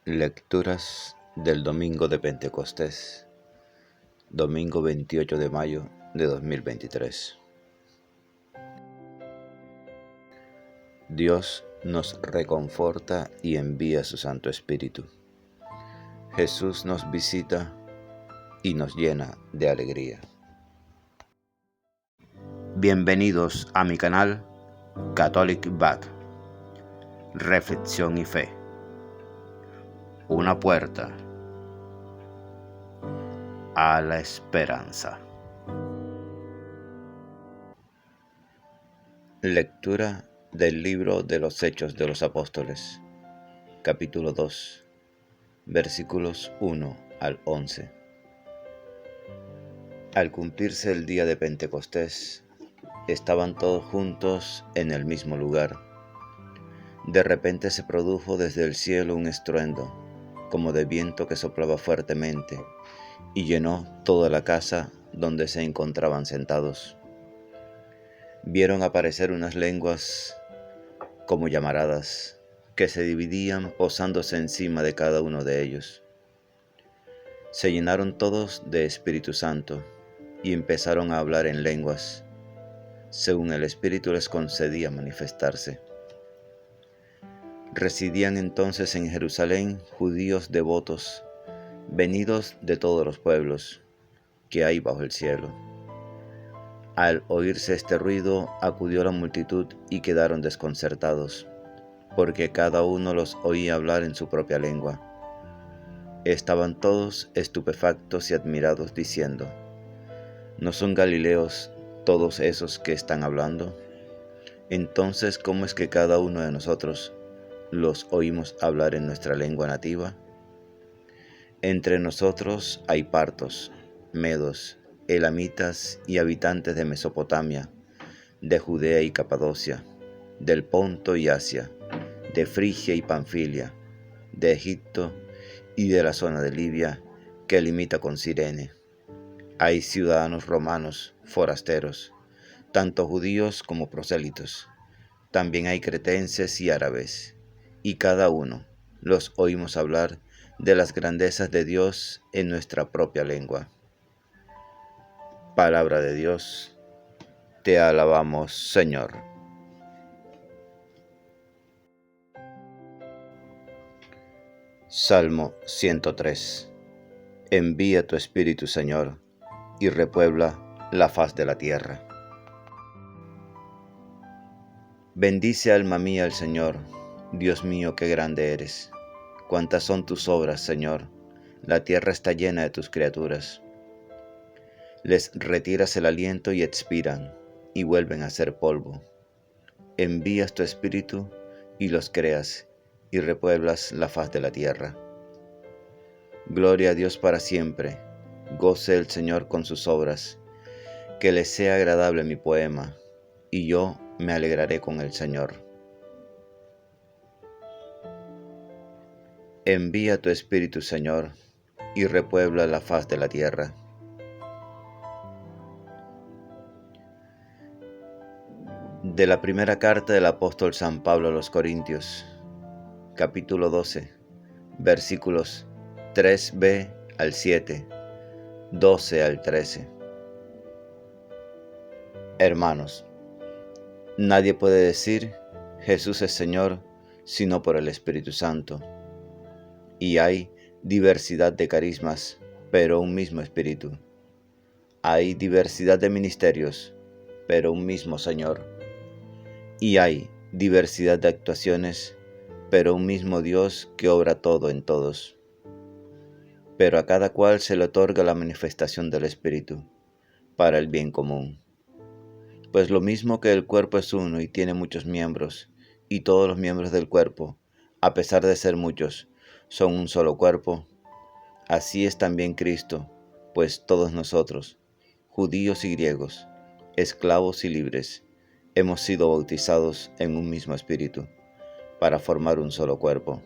Lecturas del Domingo de Pentecostés, domingo 28 de mayo de 2023. Dios nos reconforta y envía su Santo Espíritu. Jesús nos visita y nos llena de alegría. Bienvenidos a mi canal Catholic Back. Reflexión y fe. Una puerta a la esperanza. Lectura del libro de los Hechos de los Apóstoles, capítulo 2, versículos 1 al 11. Al cumplirse el día de Pentecostés, estaban todos juntos en el mismo lugar. De repente se produjo desde el cielo un estruendo, como de viento que soplaba fuertemente, y llenó toda la casa donde se encontraban sentados. Vieron aparecer unas lenguas como llamaradas, que se dividían posándose encima de cada uno de ellos. Se llenaron todos de Espíritu Santo y empezaron a hablar en lenguas, según el Espíritu les concedía manifestarse. Residían entonces en Jerusalén judíos devotos, venidos de todos los pueblos que hay bajo el cielo. Al oírse este ruido, acudió la multitud y quedaron desconcertados, porque cada uno los oía hablar en su propia lengua. Estaban todos estupefactos y admirados, diciendo: ¿no son galileos todos esos que están hablando? Entonces, ¿cómo es que cada uno de nosotros los oímos hablar en nuestra lengua nativa? Entre nosotros hay partos, medos, elamitas y habitantes de Mesopotamia, de Judea y Capadocia, del Ponto y Asia, de Frigia y Panfilia, de Egipto y de la zona de Libia que limita con Cirene. Hay ciudadanos romanos, forasteros, tanto judíos como prosélitos. También hay cretenses y árabes, y cada uno los oímos hablar de las grandezas de Dios en nuestra propia lengua. Palabra de Dios, te alabamos, Señor. Salmo 103. Envía tu Espíritu, Señor, y repuebla la faz de la tierra. Bendice, alma mía, al Señor. Dios mío, qué grande eres. Cuántas son tus obras, Señor. La tierra está llena de tus criaturas. Les retiras el aliento y expiran, y vuelven a ser polvo. Envías tu Espíritu y los creas, y repueblas la faz de la tierra. Gloria a Dios para siempre. Goce el Señor con sus obras. Que le sea agradable mi poema, y yo me alegraré con el Señor. Envía tu Espíritu, Señor, y repuebla la faz de la tierra. De la primera carta del apóstol San Pablo a los Corintios, capítulo 12, versículos 3b al 7, 12 al 13. Hermanos, nadie puede decir Jesús es Señor sino por el Espíritu Santo. Y hay diversidad de carismas, pero un mismo Espíritu. Hay diversidad de ministerios, pero un mismo Señor. Y hay diversidad de actuaciones, pero un mismo Dios que obra todo en todos. Pero a cada cual se le otorga la manifestación del Espíritu, para el bien común. Pues lo mismo que el cuerpo es uno y tiene muchos miembros, y todos los miembros del cuerpo, a pesar de ser muchos, son un solo cuerpo, así es también Cristo, pues todos nosotros, judíos y griegos, esclavos y libres, hemos sido bautizados en un mismo espíritu, para formar un solo cuerpo,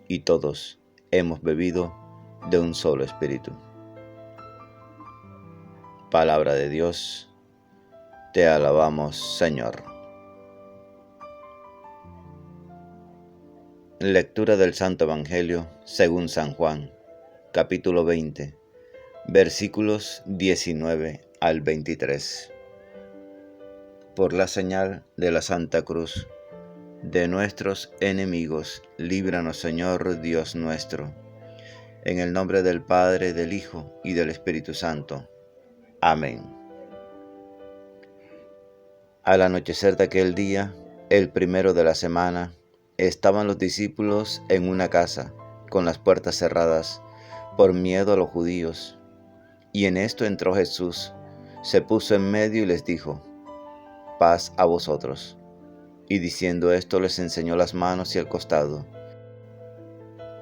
y todos hemos bebido de un solo espíritu. Palabra de Dios, te alabamos, Señor. Lectura del Santo Evangelio según San Juan, capítulo 20, versículos 19 al 23. Por la señal de la Santa Cruz, de nuestros enemigos, líbranos, Señor Dios nuestro. En el nombre del Padre, del Hijo y del Espíritu Santo. Amén. Al anochecer de aquel día, el primero de la semana, estaban los discípulos en una casa, con las puertas cerradas, por miedo a los judíos. Y en esto entró Jesús, se puso en medio y les dijo: paz a vosotros. Y diciendo esto les enseñó las manos y el costado.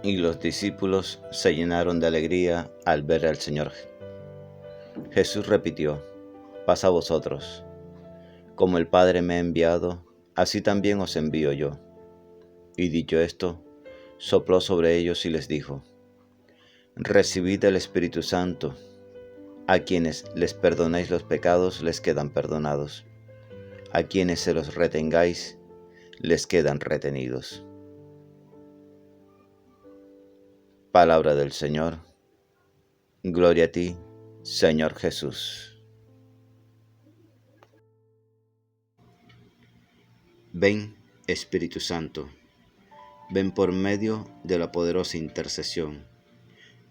Y los discípulos se llenaron de alegría al ver al Señor. Jesús repitió: paz a vosotros. Como el Padre me ha enviado, así también os envío yo. Y dicho esto, sopló sobre ellos y les dijo: recibid el Espíritu Santo. A quienes les perdonéis los pecados les quedan perdonados. A quienes se los retengáis les quedan retenidos. Palabra del Señor. Gloria a ti, Señor Jesús. Ven, Espíritu Santo, ven por medio de la poderosa intercesión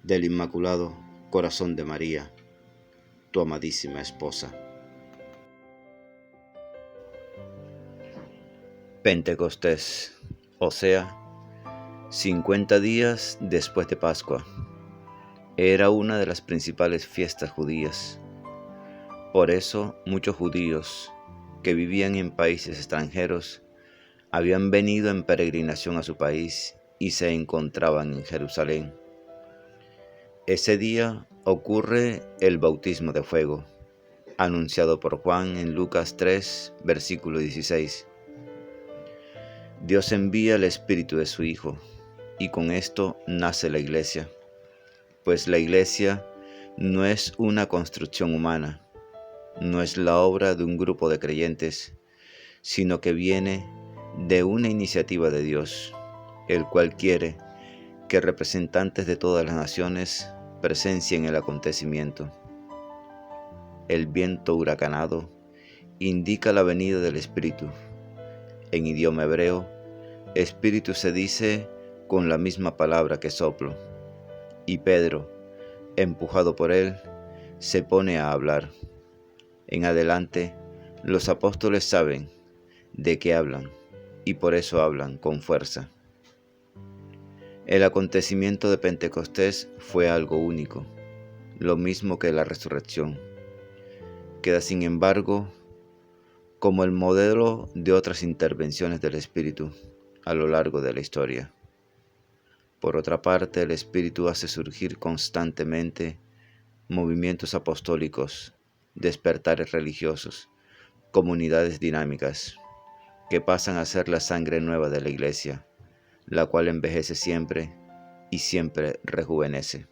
del Inmaculado Corazón de María, tu amadísima esposa. Pentecostés, o sea, 50 días después de Pascua, era una de las principales fiestas judías. Por eso muchos judíos que vivían en países extranjeros habían venido en peregrinación a su país y se encontraban en Jerusalén. Ese día ocurre el bautismo de fuego, anunciado por Juan en Lucas 3, versículo 16. Dios envía el Espíritu de su Hijo, y con esto nace la Iglesia, pues la Iglesia no es una construcción humana, no es la obra de un grupo de creyentes, sino que viene de una iniciativa de Dios, el cual quiere que representantes de todas las naciones presencien el acontecimiento. El viento huracanado indica la venida del Espíritu. En idioma hebreo, Espíritu se dice con la misma palabra que soplo, y Pedro, empujado por él, se pone a hablar. En adelante, los apóstoles saben de qué hablan, y por eso hablan con fuerza. El acontecimiento de Pentecostés fue algo único, lo mismo que la resurrección. Queda sin embargo como el modelo de otras intervenciones del Espíritu a lo largo de la historia. Por otra parte, el Espíritu hace surgir constantemente movimientos apostólicos, despertares religiosos, comunidades dinámicas, que pasan a ser la sangre nueva de la Iglesia, la cual envejece siempre y siempre rejuvenece.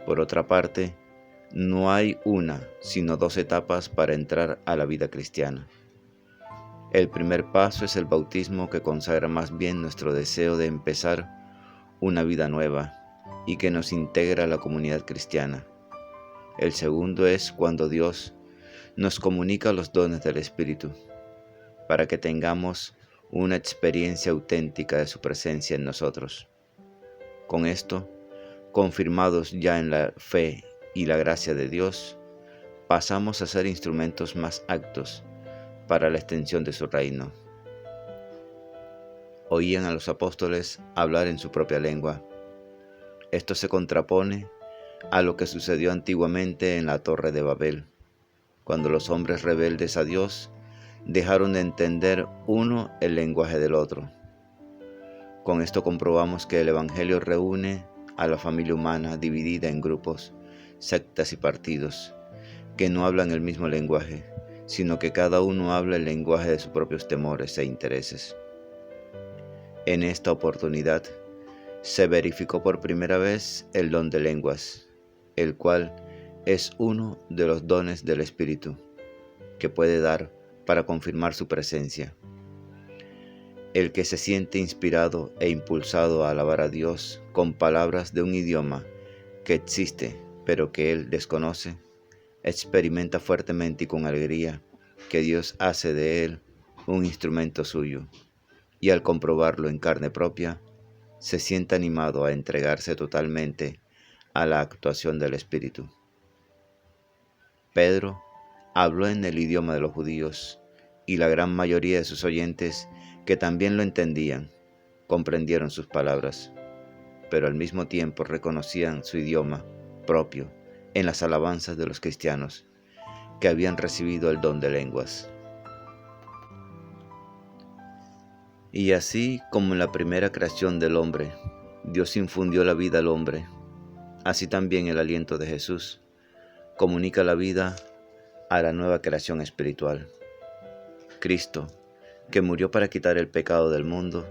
Por otra parte, no hay una, sino dos etapas para entrar a la vida cristiana. El primer paso es el bautismo, que consagra más bien nuestro deseo de empezar una vida nueva y que nos integra a la comunidad cristiana. El segundo es cuando Dios nos comunica los dones del Espíritu, para que tengamos una experiencia auténtica de su presencia en nosotros. Con esto, confirmados ya en la fe y la gracia de Dios, pasamos a ser instrumentos más aptos para la extensión de su reino. Oían a los apóstoles hablar en su propia lengua. Esto se contrapone a lo que sucedió antiguamente en la Torre de Babel, cuando los hombres rebeldes a Dios dejaron de entender uno el lenguaje del otro. Con esto comprobamos que el Evangelio reúne a la familia humana dividida en grupos, sectas y partidos, que no hablan el mismo lenguaje, sino que cada uno habla el lenguaje de sus propios temores e intereses. En esta oportunidad se verificó por primera vez el don de lenguas, el cual es uno de los dones del Espíritu, que puede dar para confirmar su presencia. el que se siente inspirado e impulsado a alabar a Dios con palabras de un idioma que existe pero que él desconoce, experimenta fuertemente y con alegría que Dios hace de él un instrumento suyo, y al comprobarlo en carne propia, se siente animado a entregarse totalmente a la actuación del Espíritu. Pedro habló en el idioma de los judíos, y la gran mayoría de sus oyentes, que también lo entendían, comprendieron sus palabras, pero al mismo tiempo reconocían su idioma propio en las alabanzas de los cristianos que habían recibido el don de lenguas. Y así como en la primera creación del hombre, Dios infundió la vida al hombre, así también el aliento de Jesús comunica la vida a la nueva creación espiritual. Cristo, que murió para quitar el pecado del mundo,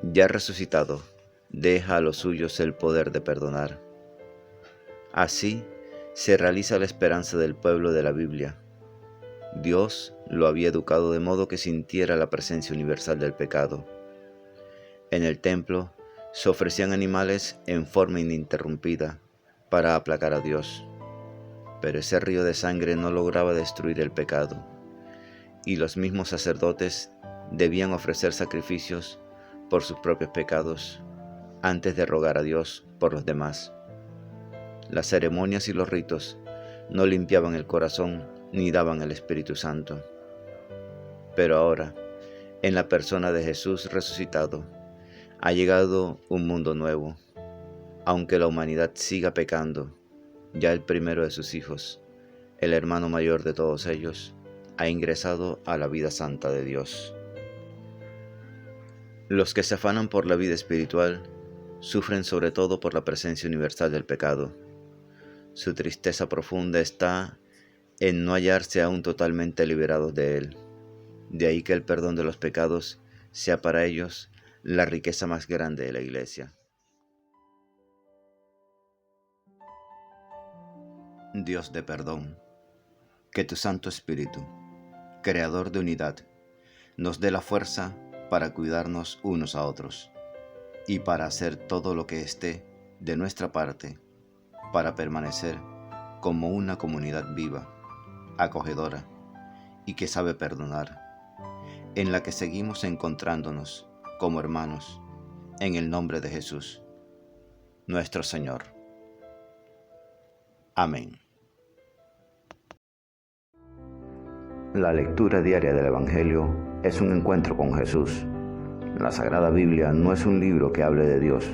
ya resucitado, deja a los suyos el poder de perdonar. Así se realiza la esperanza del pueblo de la Biblia. Dios lo había educado de modo que sintiera la presencia universal del pecado. En el templo se ofrecían animales en forma ininterrumpida para aplacar a Dios, pero ese río de sangre no lograba destruir el pecado, y los mismos sacerdotes debían ofrecer sacrificios por sus propios pecados antes de rogar a Dios por los demás. Las ceremonias y los ritos no limpiaban el corazón ni daban el Espíritu Santo. Pero ahora, en la persona de Jesús resucitado, ha llegado un mundo nuevo. Aunque la humanidad siga pecando, ya el primero de sus hijos, el hermano mayor de todos ellos, ha ingresado a la vida santa de Dios. Los que se afanan por la vida espiritual sufren sobre todo por la presencia universal del pecado. Su tristeza profunda está en no hallarse aún totalmente liberados de él. De ahí que el perdón de los pecados sea para ellos la riqueza más grande de la Iglesia. Dios de perdón, que tu Santo Espíritu, Creador de unidad, nos dé la fuerza para cuidarnos unos a otros y para hacer todo lo que esté de nuestra parte para permanecer como una comunidad viva, acogedora y que sabe perdonar, en la que seguimos encontrándonos como hermanos en el nombre de Jesús, nuestro Señor. Amén. La lectura diaria del Evangelio es un encuentro con Jesús. La Sagrada Biblia no es un libro que hable de Dios,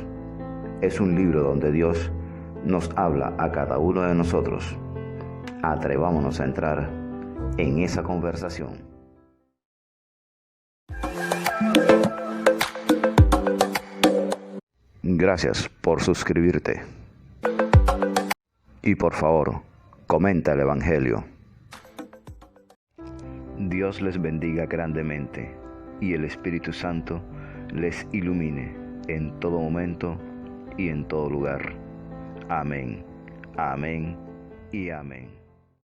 es un libro donde Dios nos habla a cada uno de nosotros. Atrevámonos a entrar en esa conversación. Gracias por suscribirte. Y por favor, comenta el Evangelio. Dios les bendiga grandemente y el Espíritu Santo les ilumine en todo momento y en todo lugar. Amén, amén y amén.